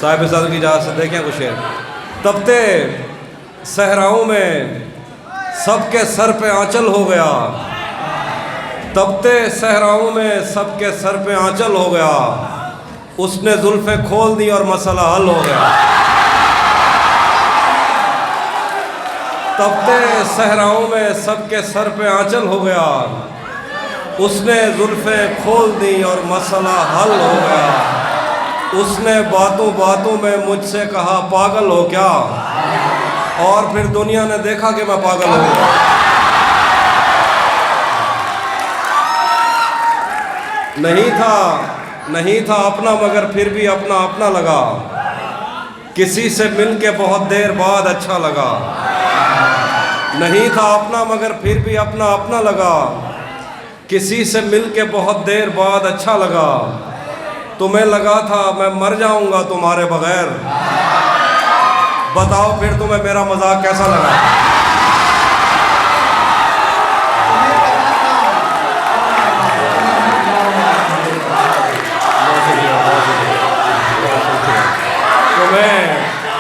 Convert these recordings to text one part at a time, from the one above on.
साहिब सदर की इजाज़त से देखें कुछ शेर। तपते सहराओं में सबके सर पे आंचल हो गया, तपते सहराओं में सबके सर पे आंचल हो गया, उसने जुल्फ़े खोल दी और मसला हल हो गया। तपते सहराओं में सबके सर पे आंचल हो गया, उसने जुल्फ़े खोल दी और मसला हल हो गया। उसने बातों बातों में मुझसे कहा पागल हो क्या, और फिर दुनिया ने देखा कि मैं पागल हो गया। नहीं था अपना मगर फिर भी अपना अपना लगा, किसी से मिलके बहुत देर बाद अच्छा लगा। नहीं था अपना मगर फिर भी अपना अपना लगा, किसी से मिलके बहुत देर बाद अच्छा लगा। तुम्हें लगा था मैं मर जाऊंगा तुम्हारे बगैर, बताओ फिर तुम्हें मेरा मजाक कैसा लगा।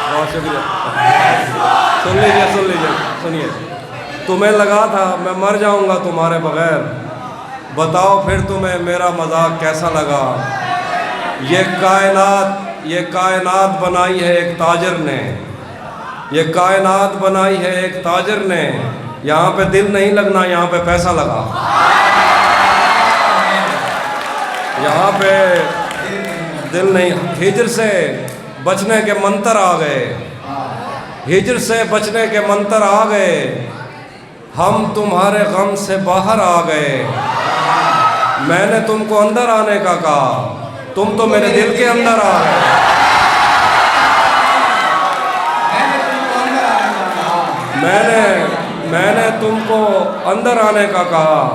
बहुत शुक्रिया। सुनिए। तुम्हें लगा था मैं मर जाऊंगा तुम्हारे बगैर, बताओ फिर तुम्हें मेरा मजाक कैसा लगा। ये कायनात बनाई है एक ताजर ने, ये कायनात बनाई है एक ताजर ने, यहाँ पे दिल नहीं लगना यहाँ पे पैसा लगा। यहाँ पे दिल नहीं। हिजर से बचने के मंत्र आ गए, हिजर से बचने के मंत्र आ गए, हम तुम्हारे गम से बाहर आ गए। मैंने तुमको अंदर आने का कहा, तुम तो मेरे दिल के अंदर आ गए। मैंने तुमको अंदर आने का कहा,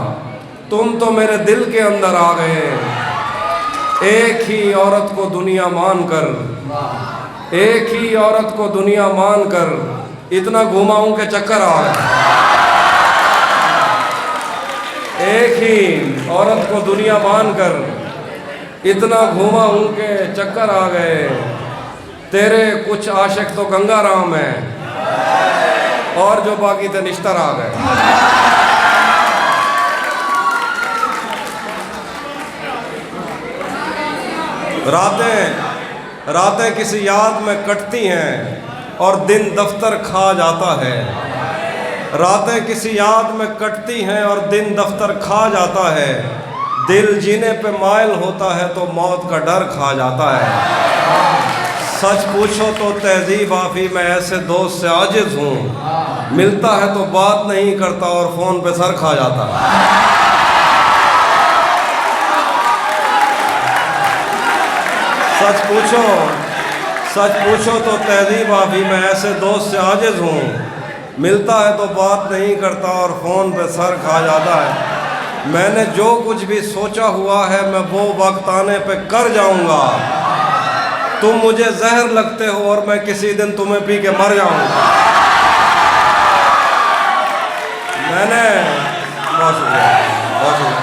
तुम तो मेरे दिल के अंदर आ गए। एक ही औरत को दुनिया मानकर, एक ही औरत को दुनिया मानकर इतना घुमाऊं के चक्कर आ गए। एक ही औरत को दुनिया मानकर इतना घुमाऊं के चक्कर आ गए। तेरे कुछ आशिक तो गंगा राम है, और जो बाकी थे निश्तर आ गए। रातें किसी याद में कटती हैं और दिन दफ्तर खा जाता है। रातें किसी याद में कटती हैं और दिन दफ्तर खा जाता है। दिल जीने पे मायल होता है तो मौत का डर खा जाता है। सच पूछो तो तहजीब आफी मैं ऐसे दोस्त से आजिज हूँ, मिलता है तो बात नहीं करता और फ़ोन पे सर खा जाता है। सच पूछो तो तहजीब आफी मैं ऐसे दोस्त से आजिज हूँ, मिलता है तो बात नहीं करता और फ़ोन पे सर खा जाता है। मैंने जो कुछ भी सोचा हुआ है मैं वो वक्त आने पे कर जाऊंगा। तुम मुझे जहर लगते हो और मैं किसी दिन तुम्हें पी के मर जाऊंगा। बहुत शुक्रिया।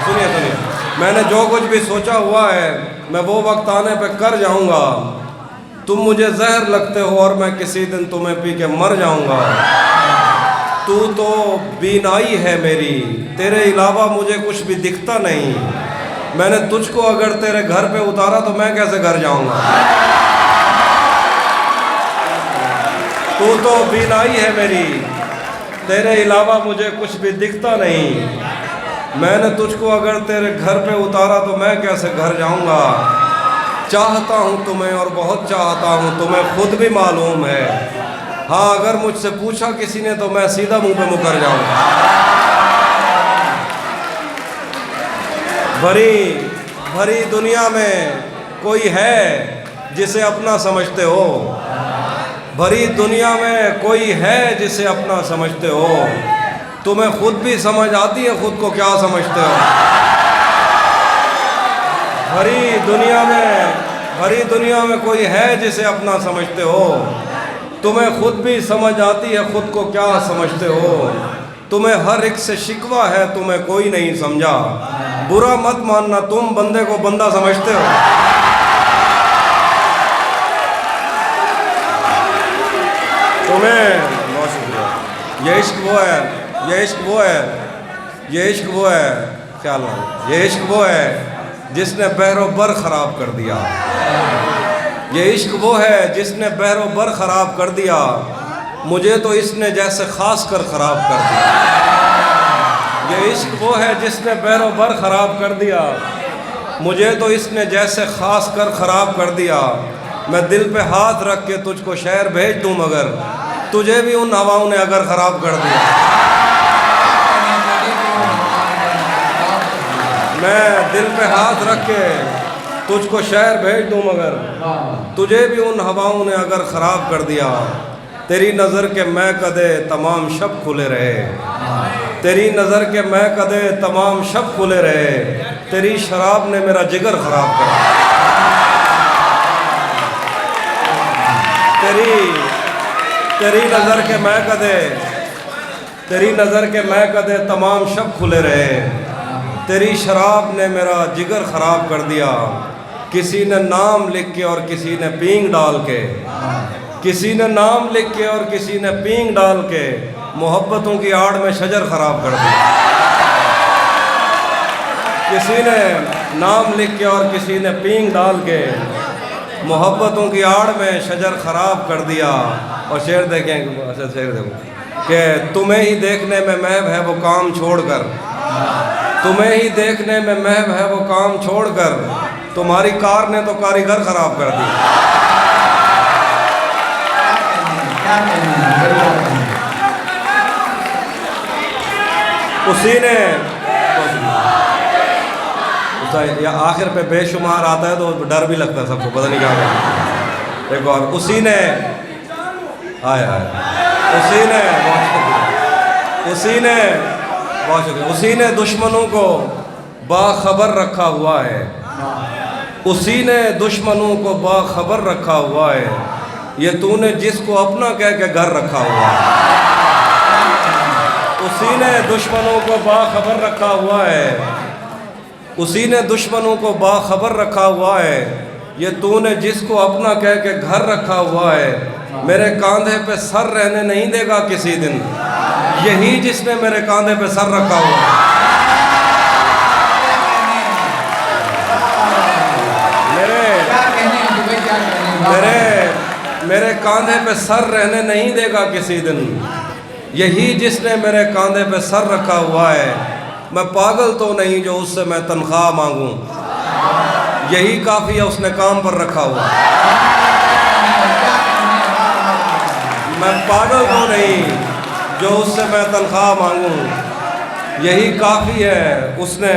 सुनिए। मैंने जो कुछ भी सोचा हुआ है मैं वो वक्त आने पे कर जाऊंगा। तुम मुझे जहर लगते हो और मैं किसी दिन तुम्हें पी के मर जाऊंगा। तू तो बीनाई है मेरी, तेरे अलावा मुझे कुछ भी दिखता नहीं। मैंने तुझको अगर तेरे घर पे उतारा तो मैं कैसे घर जाऊंगा। तू तो बीनाई है मेरी, तेरे अलावा मुझे कुछ भी दिखता नहीं। मैंने तुझको अगर तेरे घर पे उतारा तो मैं कैसे घर जाऊंगा। चाहता हूँ तुम्हें और बहुत चाहता हूँ, तुम्हें खुद भी मालूम है। हाँ, अगर मुझसे पूछा किसी ने तो मैं सीधा मुंह पे मुकर जाऊंगा। भरी दुनिया में कोई है जिसे अपना समझते हो, भरी दुनिया में कोई है जिसे अपना समझते हो। तुम्हें खुद भी समझ आती है खुद को क्या समझते हो। भरी दुनिया में कोई है जिसे अपना समझते हो। तुम्हें खुद भी समझ आती है खुद को क्या समझते हो। तुम्हें हर एक से शिकवा है, तुम्हें कोई नहीं समझा। बुरा मत मानना, तुम बंदे को बंदा समझते हो। तुम्हें बहुत शुक्रिया। ये इश्क वो है, ये इश्क वो है, ये इश्क वो है, ख्याल रखो, ये इश्क वो है जिसने बहरो बर ख़राब कर दिया। ये इश्क वो है जिसने बहरो बर ख़राब कर दिया, मुझे तो इसने जैसे ख़ास कर ख़राब कर दिया। ये इश्क वो है जिसने बहरो बर ख़राब कर दिया, मुझे तो इसने जैसे ख़ास कर ख़राब कर दिया। मैं दिल पे हाथ रख के तुझको शहर भेज दूँ, मगर तुझे भी उन हवाओं ने अगर ख़राब कर दिया। मैं दिल पे हाथ रख के तुझको शहर भेज दूँ, मगर तुझे भी उन हवाओं ने अगर ख़राब कर दिया। तेरी नज़र के मैं कदे तमाम शब खुले रहे, तेरी नज़र के मैं कदे तमाम शब खुले रहे, तेरी शराब ने मेरा जिगर ख़राब करा। तेरी नज़र के मैं कदे, तेरी नज़र के मैं कदे तमाम शब खुले रहे, तेरी शराब ने मेरा जिगर ख़राब कर दिया। किसी ने नाम लिख के और किसी ने पींग डाल के, किसी ने नाम लिख के और किसी ने पींग डाल के, मोहब्बतों की आड़ में शजर ख़राब कर दिया। किसी ने नाम लिख के और किसी ने पींग डाल के, मोहब्बतों की आड़ में शजर ख़राब कर दिया। और शेर देखें, अच्छा शेर देखो कि तुम्हें ही देखने में महब है वो काम छोड़कर, तुम्हें ही देखने में महब है वो काम छोड़कर, तुम्हारी कार ने तो कारीगर ख़राब कर दी। उसी ने या आखिर पे बेशुमार आता है तो डर भी लगता है सबको, पता नहीं क्या करना। एक और उसी ने आया उसी ने उसी ने बहुत शुक्रिया, उसी ने दुश्मनों को बाखबर रखा हुआ है, उसी ने दुश्मनों को बाखबर रखा हुआ है, ये तूने जिसको अपना कह के घर रखा हुआ है। उसी ने दुश्मनों को बाखबर रखा हुआ है, उसी ने दुश्मनों को बाखबर रखा हुआ है, ये तूने जिसको अपना कह के घर रखा हुआ है, मेरे कांधे पे सर रहने नहीं देगा किसी दिन, यही जिसने मेरे कांधे पे सर रखा हुआ है। मेरे कांधे पे सर रहने नहीं देगा किसी दिन, यही जिसने मेरे कांधे पे सर रखा हुआ है। मैं पागल तो नहीं जो उससे मैं तनख्वाह मांगूं, यही काफ़ी है उसने काम पर रखा हुआ। मैं पागल तो नहीं जो उससे मैं तनख्वाह मांगूं, यही काफ़ी है उसने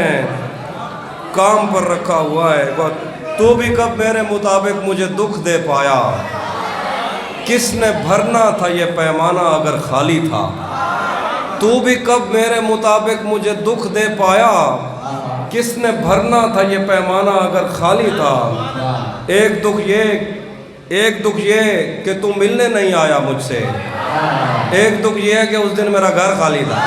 काम पर रखा हुआ है। तू भी कब मेरे मुताबिक मुझे दुख दे पाया, किसने भरना था ये पैमाना अगर खाली था। तू भी कब मेरे मुताबिक मुझे दुख दे पाया, किसने भरना था ये पैमाना अगर खाली था। एक दुख ये कि तू मिलने नहीं आया मुझसे, एक दुख ये है कि उस दिन मेरा घर खाली था।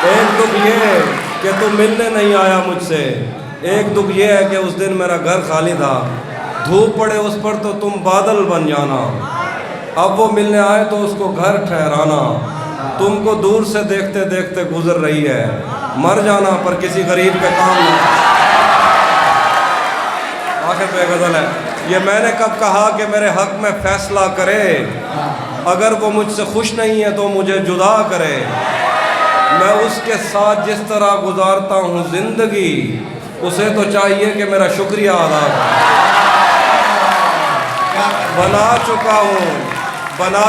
एक दुख ये कि तू मिलने नहीं आया मुझसे, एक दुख ये है कि उस दिन मेरा घर खाली था। धूप पड़े उस पर तो तुम बादल बन जाना, अब वो मिलने आए तो उसको घर ठहराना। तुमको दूर से देखते देखते गुजर रही है, मर जाना पर किसी गरीब के काम ना। आखिर पे गज़ल है, ये मैंने कब कहा कि मेरे हक में फैसला करे, अगर वो मुझसे खुश नहीं है तो मुझे जुदा करे। मैं उसके साथ जिस तरह गुजारता हूँ ज़िंदगी, उसे तो चाहिए कि मेरा शुक्रिया अदा करे। बना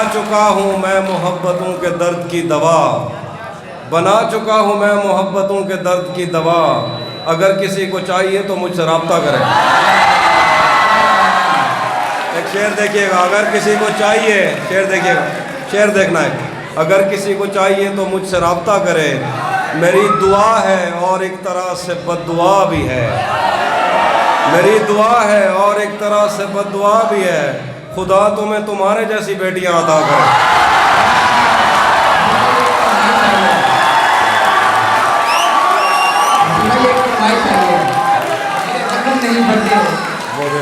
चुका हूँ मैं मोहब्बतों के दर्द की दवा, बना चुका हूँ मैं मोहब्बतों के दर्द की दवा। अगर किसी को चाहिए तो मुझसे रब्ता करें। एक शेर देखिएगा, अगर किसी को चाहिए, शेर देखिएगा, शेर देखना है। अगर किसी को चाहिए तो मुझसे रब्ता करे, मेरी दुआ है और एक तरह से बद्दुआ भी है, मेरी दुआ है और एक तरह से बद्दुआ भी है। खुदा तुम्हें तुम्हारे जैसी बेटियां अता करे।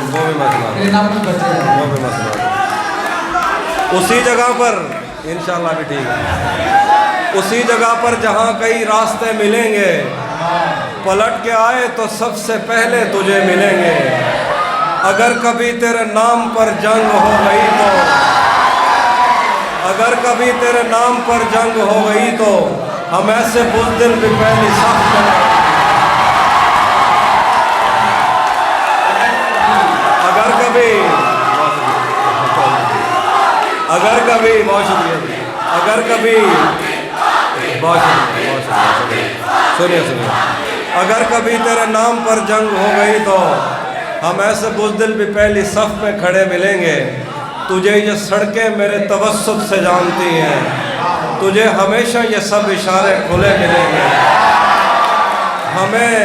वो भी मसला उसी जगह पर इंशाल्लाह भी ठीक है। उसी जगह पर जहाँ कई रास्ते मिलेंगे, पलट के आए तो सबसे पहले तुझे मिलेंगे। अगर कभी तेरे नाम पर जंग हो गई तो, अगर कभी तेरे नाम पर जंग हो गई तो हम ऐसे बुज़दिल भी पहली सख्त करें। अगर कभी बहुत शुक्रिया, अगर कभी बहुत शुक्रिया, सुनिए, अगर कभी तेरे नाम पर जंग हो गई तो हम ऐसे बुज़दिल भी पहली सफ में खड़े मिलेंगे। तुझे ये सड़कें मेरे तवस्सुत से जानती हैं, तुझे हमेशा ये सब इशारे खुले मिलेंगे। हमें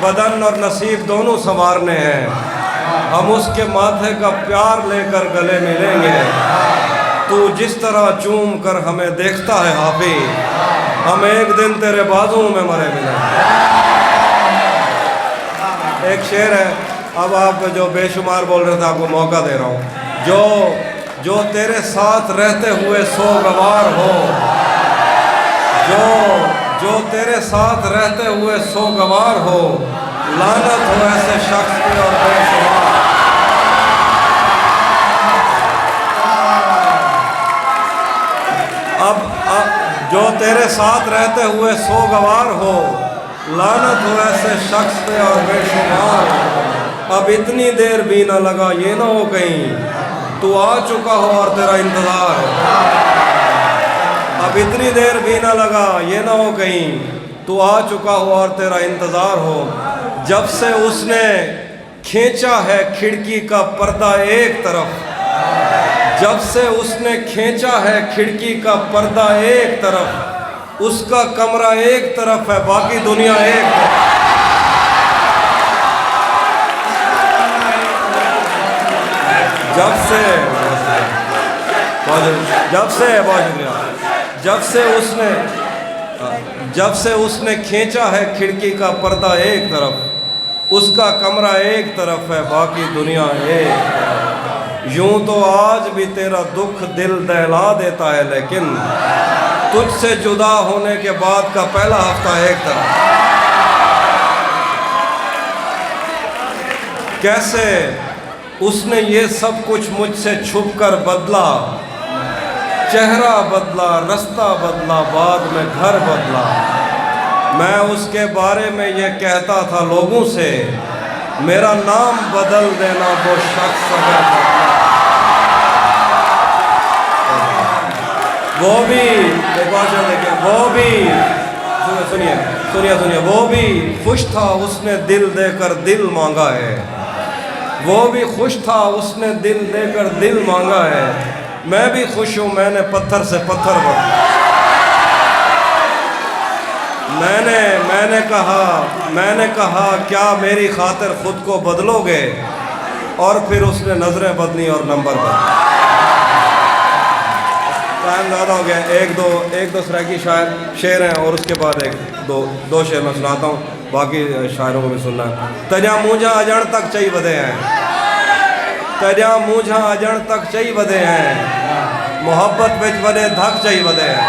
बदन और नसीब दोनों संवारने हैं, हम उसके माथे का प्यार लेकर गले मिलेंगे। तू जिस तरह चूम कर हमें देखता है हाफी, हम एक दिन तेरे बाजुओं में मरे मिलेंगे। एक शेर है, अब आप जो बेशुमार बोल रहे थे आपको मौका दे रहा हूँ। जो तेरे साथ रहते हुए सोगवार हो, जो तेरे साथ रहते हुए सोगवार हो, लानत हो ऐसे शख्स पे और बेशुमार। अब जो तेरे साथ रहते हुए सोगवार हो, लानत हो ऐसे शख्स पे और बेशुमार। अब इतनी देर भी ना लगा ये ना हो कहीं तू आ चुका हो और तेरा इंतज़ार हो। अब इतनी देर भी ना लगा ये ना हो कहीं तू आ चुका हो और तेरा इंतज़ार हो। जब से उसने खींचा है खिड़की का पर्दा एक तरफ, जब से उसने खींचा है खिड़की का पर्दा एक तरफ, उसका कमरा एक तरफ है बाकी दुनिया एक तरफ। जब से उसने खींचा है खिड़की का पर्दा एक तरफ, उसका कमरा एक तरफ है बाकी दुनिया एक तरफ। यूं तो आज भी तेरा दुख दिल दहला देता है, लेकिन तुझसे जुदा होने के बाद का पहला हफ्ता एक तरफ। कैसे उसने ये सब कुछ मुझसे छुप कर बदला, चेहरा बदला, रास्ता बदला, बाद में घर बदला। मैं उसके बारे में ये कहता था लोगों से, मेरा नाम बदल देना वो शख्स अगर बदला। वो भी देखिए, वो भी सुनिए, वो भी खुश था उसने दिल देकर दिल मांगा है। वो भी खुश था उसने दिल देकर दिल मांगा है। मैं भी खुश हूँ मैंने पत्थर से पत्थर बदला। मैंने कहा क्या मेरी खातिर खुद को बदलोगे, और फिर उसने नजरें बदली और नंबर बदला। टाइम ज़्यादा हो गया, एक दो सराकी शेर हैं और उसके बाद दो शेर मैं सुनाता हूँ, बाकी शायरों को भी सुनना है। तजा मूझा अजण तक चई बदे हैं, तजा मूझा अजण तक चई बदे हैं, मोहब्बत बिच वॾे धक चई बदे हैं।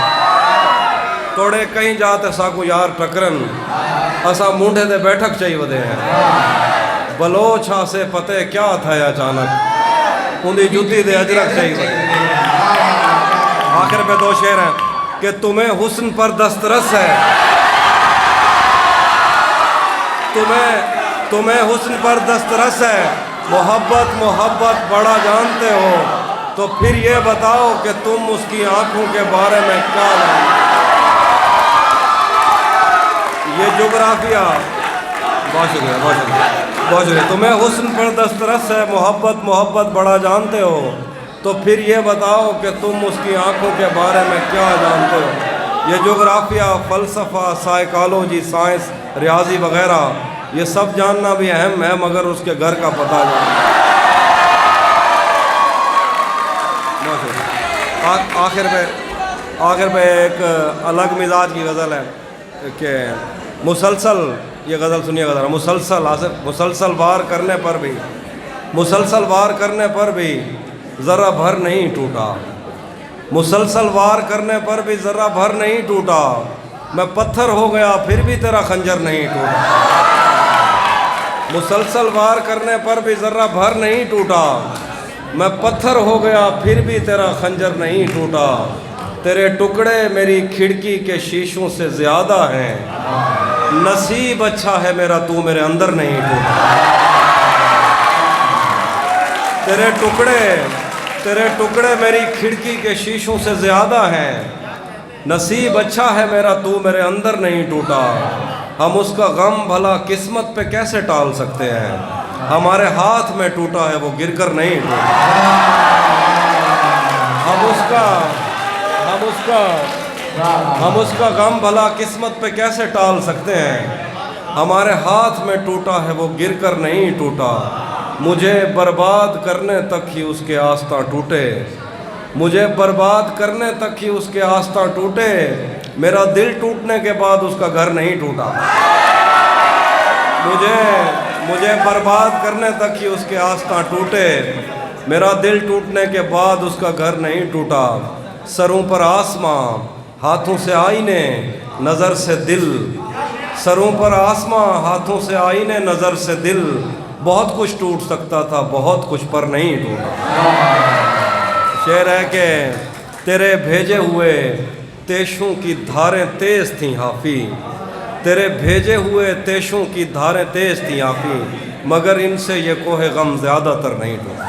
तोड़े कहीं जाते साकू यार टकरन, असा मूंढे ते बैठक चई बदे हैं। बलोछा से पते क्या था अचानक, उनकी जुती दे अजरक चई बदे। आखिर में दो शेर हैं कि तुम्हें हुस्न पर दस्तरस है, तुम्हें हुस्न पर दस्तरस है, मोहब्बत बड़ा जानते हो, तो फिर ये बताओ कि तुम उसकी आंखों के बारे में क्या जानते। ये जोग्राफिया, बहुत शुक्रिया। तुम्हें हुस्न पर दस्तरस है, मोहब्बत बड़ा जानते हो, तो फिर ये बताओ कि तुम उसकी आंखों के बारे में क्या जानते हो। ये जोग्राफिया, फ़लसफ़ा, साइकोलॉजी, साइंस, रियाजी वगैरह ये सब जानना भी अहम है, मगर उसके घर का पता जानना। आखिर पे एक अलग मिजाज की गज़ल है कि मुसलसल, ये गज़ल सुनिएगा ज़रा। मुसलसल वार करने पर भी ज़रा भर नहीं टूटा, मुसलसल वार करने पर भी ज़रा भर नहीं टूटा, मैं पत्थर हो गया फिर भी तेरा खंजर नहीं टूटा। मुसलसल वार करने पर भी ज़रा भर नहीं टूटा, मैं पत्थर हो गया फिर भी तेरा खंजर नहीं टूटा। तेरे टुकड़े मेरी खिड़की के शीशों से ज़्यादा हैं, नसीब अच्छा है मेरा तू मेरे अंदर नहीं टूटा। तेरे टुकड़े मेरी खिड़की के शीशों से ज़्यादा हैं, नसीब अच्छा है मेरा तू मेरे अंदर नहीं टूटा। हम उसका गम भला किस्मत पे कैसे टाल सकते हैं, हमारे हाथ में टूटा है वो गिरकर नहीं टूटा। हम उसका गम भला किस्मत पे कैसे टाल सकते हैं, हमारे हाथ में टूटा है वो गिरकर नहीं टूटा। मुझे बर्बाद करने तक ही उसके आस्था टूटे, मुझे बर्बाद करने तक ही उसके आस्था टूटे, मेरा दिल टूटने के बाद उसका घर नहीं टूटा। मुझे बर्बाद करने तक ही उसके आस्था टूटे, मेरा दिल टूटने के बाद उसका घर नहीं टूटा। सरों पर आसमां हाथों से आईने नज़र से दिल, सरों पर आसमां हाथों से आईने नज़र से दिल, बहुत कुछ टूट सकता था बहुत कुछ पर नहीं टूटा। शेर है कि तेरे भेजे हुए तेशों की धारें तेज़ थीं हाफी, तेरे भेजे हुए तेशों की धारें तेज़ थीं हाफी, मगर इनसे ये कोहे गम ज़्यादातर नहीं टूटा।